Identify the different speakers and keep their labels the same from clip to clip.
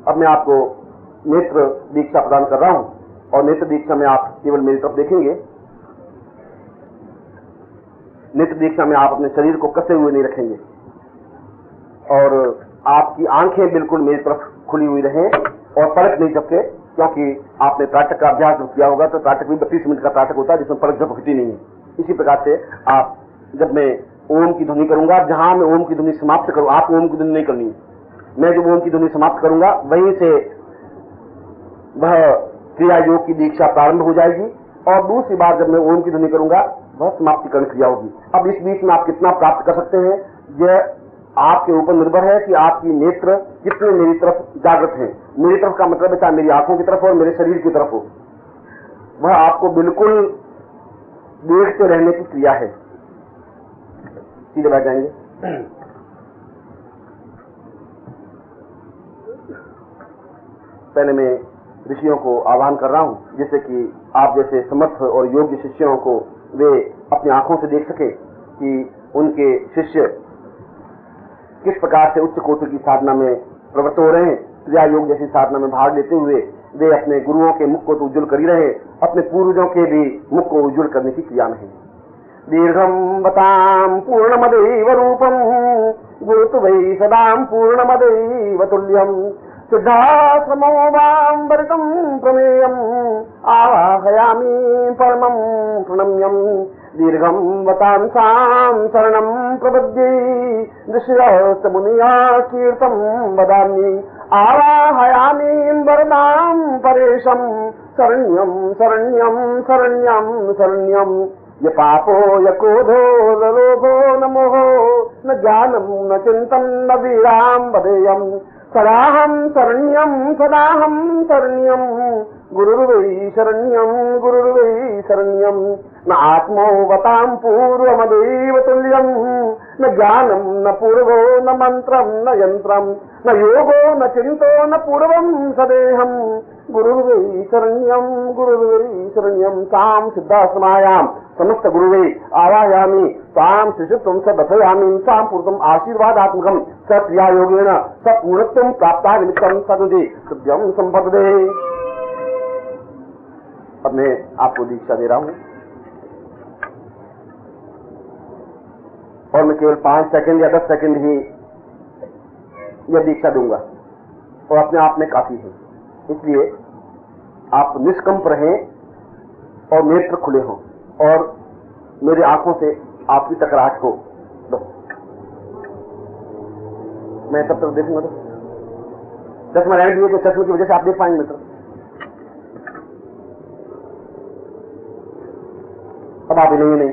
Speaker 1: अब मैं आपको नेत्र दीक्षा प्रदान कर रहा हूं और नेत्र दीक्षा में आप केवल मेरी तरफ देखेंगे। नेत्र दीक्षा में आप अपने शरीर को कसे हुए नहीं रखेंगे और आपकी आंखें बिल्कुल मेरी तरफ खुली हुई रहें और पलक नहीं झपके, क्योंकि आपने त्राटक का अभ्यास किया होगा तो त्राटक भी 32 मिनट का त्राटक होता है जिसमें पलक झपकती नहीं है। इसी प्रकार से आप जब मैं ओम की ध्वनि करूंगा, जहां मैं ओम की ध्वनि समाप्त करूं, आप ओम की ध्वनि नहीं करनी है। मैं जब ओम की ध्वनि समाप्त करूंगा वहीं से वह क्रिया योग की दीक्षा प्रारंभ हो जाएगी और दूसरी बार जब मैं ओम की ध्वनि करूंगा वह समाप्तिकरण क्रिया होगी। अब इस बीच में आप कितना प्राप्त कर सकते हैं यह आपके ऊपर निर्भर है कि आपकी नेत्र कितने मेरी तरफ जागृत हैं। मेरी तरफ का मतलब है चाहे मेरी आंखों की तरफ हो और मेरे शरीर की तरफ हो, वह आपको बिल्कुल देखते रहने की क्रिया है। सीधे बैठ जाएंगे। पहले मैं ऋषियों को आह्वान कर रहा हूं जिससे कि आप जैसे समर्थ और योग्य शिष्यों को वे अपनी आंखों से देख सके कि उनके शिष्य किस प्रकार से उच्च कोटि की साधना में प्रवृत्त हो रहे हैं। क्रिया योग जैसी साधना में भाग लेते हुए वे अपने गुरुओं के मुख को तो उज्जवल कर ही रहे, अपने पूर्वजों के भी मुख को उज्जवल करने की क्रिया में है। दीर्घम वताम पूर्णमदैव रूपम गुरुतु वै सदाम पूर्णमदैव तुल्यम सिद्धाश्रमो वाम वरितम प्रमेयम आवाहयामि परमं प्रणम्यम। दीर्घम वतां सां शरणं प्रपद्ये ऋषयश्च मुनयः कीर्तं वदामि आवाहयामि वरदां परेशं शरण्यं शरण्यं शरण्यं शरण्यं। य पापो य क्रोधो न लोभो न मोहो न ज्ञानं न चिन्तं न वीरां वदेयम् सदाहं शरण्यं सदाहं शरण्यं गुरुर्वै शरण्यं गुरुर्वै शरण्यं। न आत्मो वतां पूर्वमदैव तुल्यं न ज्ञानं न पूर्वो न मंत्रं न यंत्रं न योगो न चिंतो न पूर्वं सदेहं गुरुर्वै शरण्यं गुरुर्वै शरण्यं। तां सिद्धाश्रमायां समस्त गुरुवे आवाहयामि तां शिशुत्वं स दर्शयामि तां पूर्वम् आशीर्वादात्मकं स क्रियायोगेन स पूर्णत्वं प्राप्ता निमित्तं सदुदे शुद्धं संपदे। अब मैं आपको दीक्षा दे रहा हूं और मैं केवल 5 सेकंड या 10 सेकंड ही यह दीक्षा दूंगा और अपने आप में काफी है। इसलिए आप निष्कंप रहें और नेत्र खुले हों और मेरी आंखों से आपकी टकराहट हो। मैं तब तक देखूंगा तो चश्मा रहने दिए तो चश्मे की वजह से आप देख पाएंगे मित्र। अब आप हिलेंगे नहीं।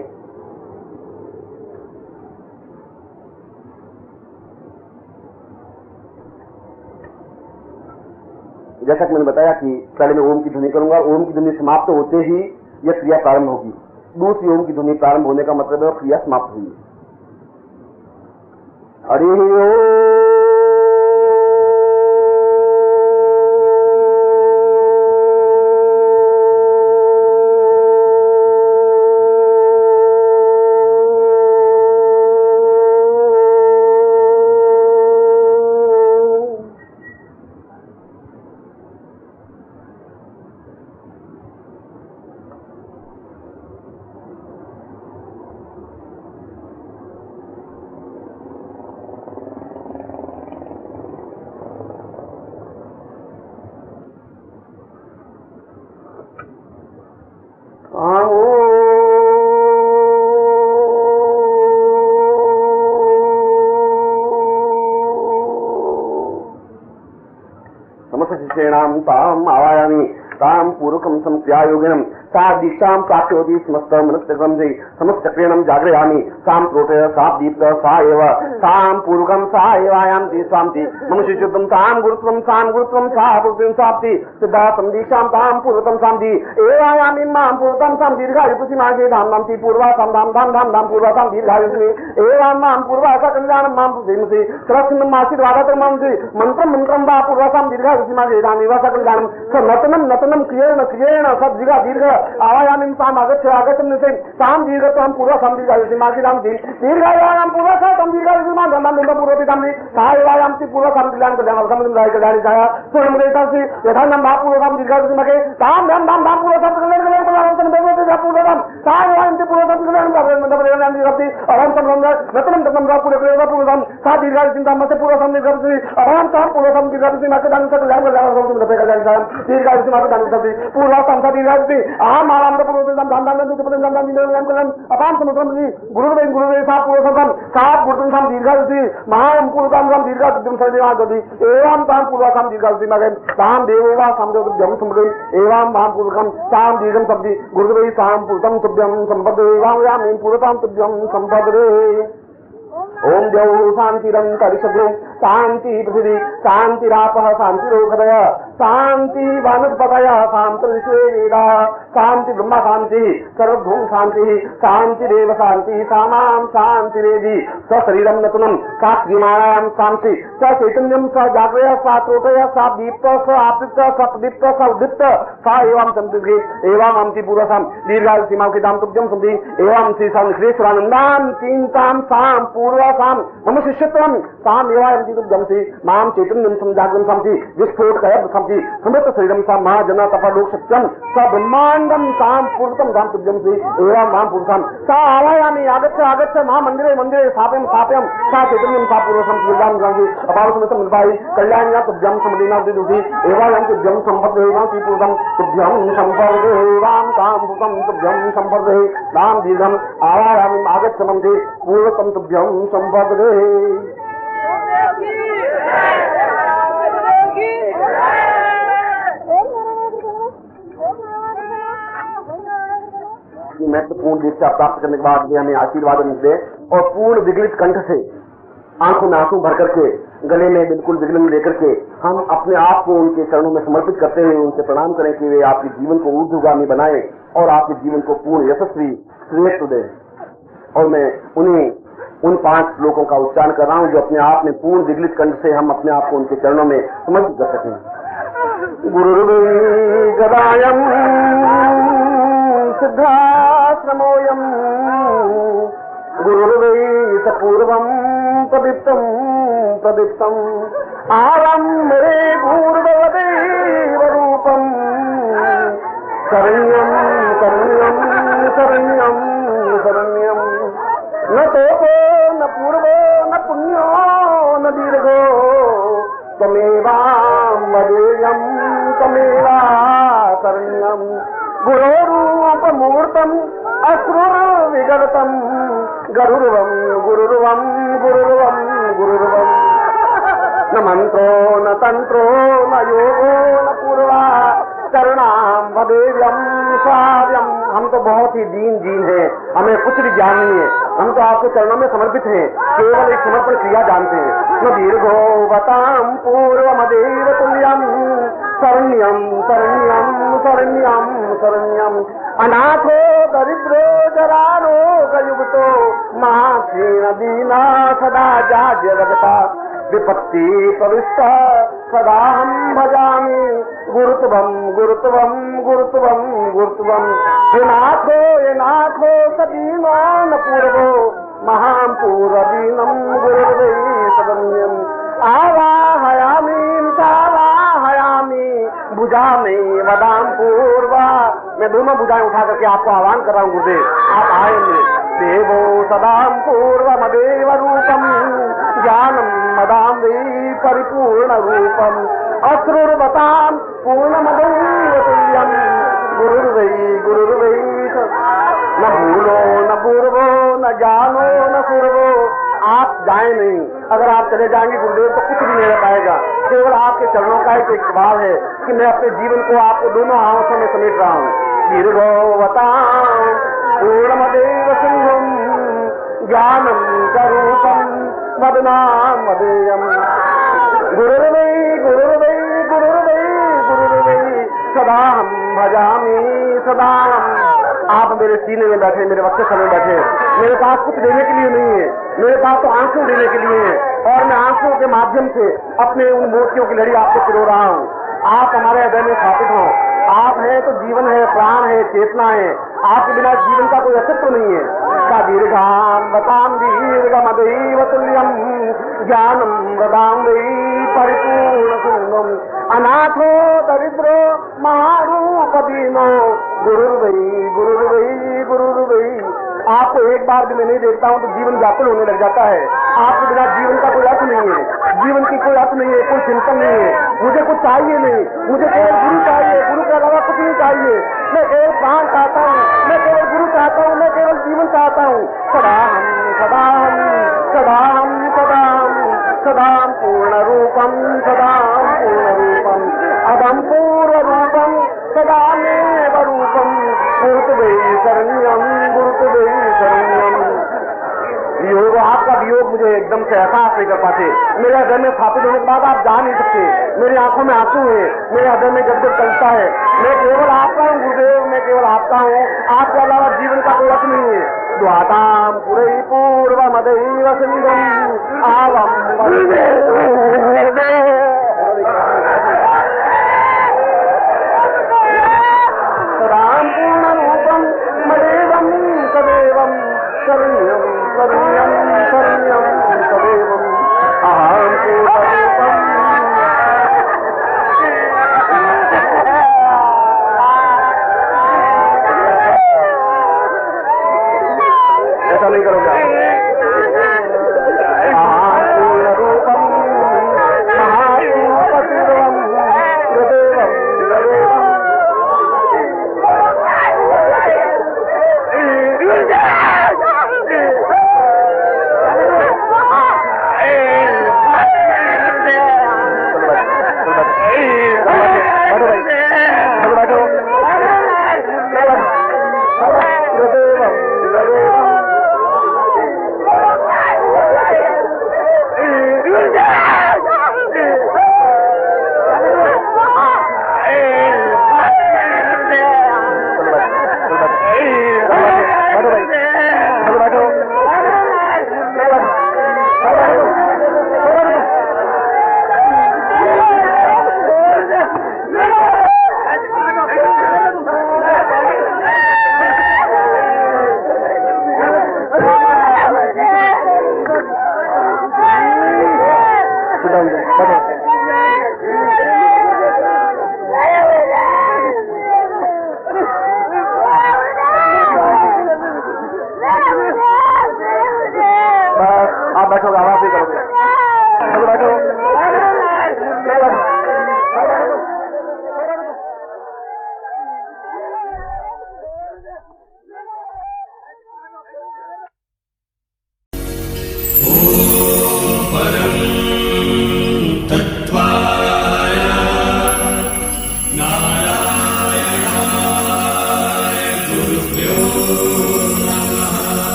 Speaker 1: जैसा कि मैंने बताया कि पहले मैं ओम की ध्वनि करूंगा, ओम की ध्वनि समाप्त होते ही यह क्रिया प्रारंभ होगी। दूसरी ओम की ध्वनि प्रारंभ होने का मतलब है क्रिया समाप्त हुई। हरि शिष्येणां ताम् आवाहयामि तां पूर्वकं संक्रियायोगिनं सा दीक्षां प्राप्तवती समस्त मनुष्यक्रम से समस्त चक्रेणं जागृयामि सां प्रोटय सा दीप्त सा एव सां पूर्वकं सा एवायान्ति स्वान्ति मम शिष्यत्वं तां गुरुत्वं सा पूर्वं साप्ति सिद्धा संदीक्षां तां पूर्वकं सान्ति एवायामि मां पूर्वकं सां दीर्घायुपुषिमागे धाम नाम ती पूर्वा सां धाम धाम धाम धाम पूर्वा सां दीर्घायुषिमे एवं मां पूर्वा सा कल्याणं मां पुष्टिमसि सरस्वतीम् आशीर्वादात् मां मंत्रं मंत्रं वा पूर्वा सां दीर्घायुषिमागे धाम एव सा कल्याणं स नतनं वचनम क्रियेण क्रियेण सब जगह दीर्घ आवायामी साम आगच्छ आगच्छम से साम दीर्घ तो हम पूर्व सम दीर्घ सीमा की नाम दीर्घायाम पूर्व सम दीर्घ सीमा धर्म दीर्घ पूर्व पिताम सायायाम ति पूर्व सम कल्याण कल्याण सम राय कल्याण छाया स्वयं रेता से यथा नाम भाव पूर्व सम दीर्घ सीमा के साम धाम धाम भाव पूर्व सम कल्याण कल्याण सम देवते जा पूर्व सम सायायाम ति पूर्व सम कल्याण मतलब कल्याण दीर्घ अरहम सम रंग रत्नम तम रा पूर्व पूर्व सम सा दीर्घ चिंता मत पूर्व सम दीर्घ से अरहम सम पूर्व सम दीर्घ सीमा के दान कल्याण कल्याण सम देवते कल्याण छाया दीर्घ सीमा के दान सम पूर्व सम सा दीर्घ से आम आराम पूर्व सम धाम धाम दीर्घ पदम धाम दीर्घ कल्याण अपाम समुद्रम जी गुरुदेव सा पूर्व सम सात गुरुदेव सम दीर्घ से महाम पूर्व सम दीर्घ सम सदिवा गति एवं ताम पूर्व सम दीर्घ से मगे ताम देववा सम देवम समदे एवं महाम पूर्व सम ताम दीर्घम शब्दी गुरुदेव साम पूर्वम तुभ्यम संपदे एवं याम पूर्वताम तुभ्यम संपदे ओम देव शांतिरंतरिषदे शांति पृथ्वी शांतिरापः शांतिरोषधय शांति वानस्पतय शांतिर्विश्वे वेदा शांति ब्रह्म शांति सर्वभूम शांति शांतिरेव शांति सामां शांतिरेधि स्वशरीरं नतुनं सात्विमानायां शांति स चैतन्यं स जागृय सा त्रोटय सा दीप्त स आपृत स प्रदीप्त स उद्दीप्त सा एवं संतुष्टि एवं अंति पूर्वसाम दीर्घायु सीमा के दाम तुभ्यम सन्ति एवं श्री श्रीश्वरानंदां चिंतां साम पूर्वसाम मम शिष्यत्वं साम एवं तुभ्यम से माम चैतन्यं समजागृतं सन्ति विस्फोट कयब सन्ति समृत शरीरं सा महाजना तपलोक सत्यं स ब्रह्मांडं साम पूर्वतम दाम तुभ्यम से एवं माम पुरुषाम सा आवायामि आगच्छ आगच्छ मा मंदिरे मंदिरे स्थापयं स्थापयं सा चैतन्यं सा पूर्वसम पूर्वां गंगे अपावसमतं निर्वाहि कल्याण्या तुभ्यं समदीना दिदुहि एवं तुभ्यं संपदे एवं पूर्वं तुभ्यं संपदे एवं ताम पूर्वं तुभ्यं संपदे नाम दीर्घम आवायामि आगच्छ मंदिरे पूर्वतम तुभ्यं संपदे महत्वपूर्ण दीक्षा प्राप्त करने के बाद हमें आशीर्वाद मिलते और पूर्ण विगलित कंठ से आंखों में आंसू भर करके गले में बिल्कुल विगलन लेकर के हम अपने आप को उनके चरणों में समर्पित करते हुए उनसे प्रणाम करें कि वे आपके जीवन को ऊर्ध्वगामी बनाए और आपके जीवन को पूर्ण यशस्वी श्रेष्ठ दें। और मैं उन 5 श्लोकों का उच्चारण कर रहा हूँ जो अपने आप में पूर्ण विगलित कंठ से हम अपने आप को उनके चरणों में समर्पित कर सकें। गुरुर्वै गदायम् सिद्धाश्रमोऽयम् गुरुर्वै सपूर्वम् प्रदीप्तम् आरम्भे भूर्भवदेव रूपम् शरण्यम् शरण्यम् शरण्यम् शरण्यम् न तोपो न पूर्वो न पुण्यो न दीर्घो त्वमेवामदेयम् त्वमेवा शरण्यम् गुरोरूपमूर्तम् अश्रुर्विगलितम् गरुर्वम् गुरुर्वम् गुरुर्वम् गुरुर्वम् न मंत्रो न तंत्रो न योगो न पूर्वा करुणाम वदेव्यम स्वाव्यम। हम तो बहुत ही दीन हैं, हमें कुछ भी ज्ञान नहीं है, हम तो आपके चरणों में समर्पित हैं, केवल एक समर्पण क्रिया जानते हैं। न दीर्घो वताम पूर्वमदेव तुल्यम शरण्यम शरण्यम शरण्यम शरण्यम अनाथो दरिद्रो जरारोगयुक्तो महाक्षीण दीना सदा जाज्यगता विपत्ति प्रविष्ट सदा हम भजामि गुरुत्वम गुरुत्वम गुरुत्वम गुरुत्वम हे नाथो सदीनो न पूर्वो महां पूर्वदीनम गुरुर्वै सदन्यम आवाहयामि सावाहयामि भुजा में वदाम पूर्वा। मैं दोनों भुजाएं उठा करके आपको आह्वान कर रहा हूँ गुरुदेव, आप आएंगे। देवो सदाम पूर्वमदेव रूपम ज्ञानम मदाम वै परिपूर्ण रूपम अश्रुर्वताम पूर्णमदैव तुल्यम गुरुर्वै न भूलो न पूर्वो न ज्ञानो न पूर्वो। आप जाए नहीं, अगर आप चले जाएंगे गुरुदेव तो कुछ भी नहीं रह पाएगा। केवल आपके चरणों का एक सवाल है कि मैं अपने जीवन को आपको दोनों आंखों में समेट रहा हूँ। दीर्घोवतां पूर्णमदेव सिंहम ज्ञानम स्वरूपम वदनाम मदेयम गुरुर्वै गुरुर्वै गुरुर्वै गुरुर्वै सदा हम भजामि सदा हम। आप मेरे सीने में बैठे, मेरे वक्ष में बैठे, मेरे पास कुछ देने के लिए नहीं है, मेरे पास तो आंसू देने के लिए है और मैं आंसुओं के माध्यम से अपने उन मोतियों की लड़ी आपको पिरो रहा हूँ। आप हमारे हृदय में स्थापित हो, आप हैं तो जीवन है, प्राण है, चेतना है। आपके बिना जीवन का कोई अस्तित्व नहीं है। का दीर्घाम बताम दीर्घमदैव तुल्यम ज्ञानम वदाम वै परिपूर्ण शून्यम अनाथो दरिद्रो महारूप दीनो गुरुर्वै। आपको एक बार भी मैं नहीं देखता हूँ तो जीवन व्याकुल होने लग जाता है। आपके बिना जीवन का कोई अर्थ नहीं है, जीवन की कोई अर्थ नहीं है, कोई चिंतन नहीं है। मुझे कुछ चाहिए नहीं, मुझे केवल गुरु चाहिए, गुरु के अलावा कुछ नहीं चाहिए। मैं केवल प्राण चाहता हूँ, मैं केवल गुरु चाहता हूँ, मैं केवल जीवन चाहता हूँ। सदाम पूर्ण रूपम अदम पूर्ण रूपम सदामेव रूपम गुरुत्वै शरण्यम वियोग। आपका वियोग मुझे एकदम से एहसास नहीं कर पाते। मेरे हृदय में स्थापित होने के बाद आप जा नहीं सकते। मेरी आंखों में आंसू है, मेरे हृदय में गदगद चलता है। मैं केवल आपका हूँ गुरुदेव, मैं केवल आपका हूँ। आपके अलावा जीवन का कोई अर्थ नहीं है। द्वाताम पुरै पूर्वमदैव सिंधुम आवम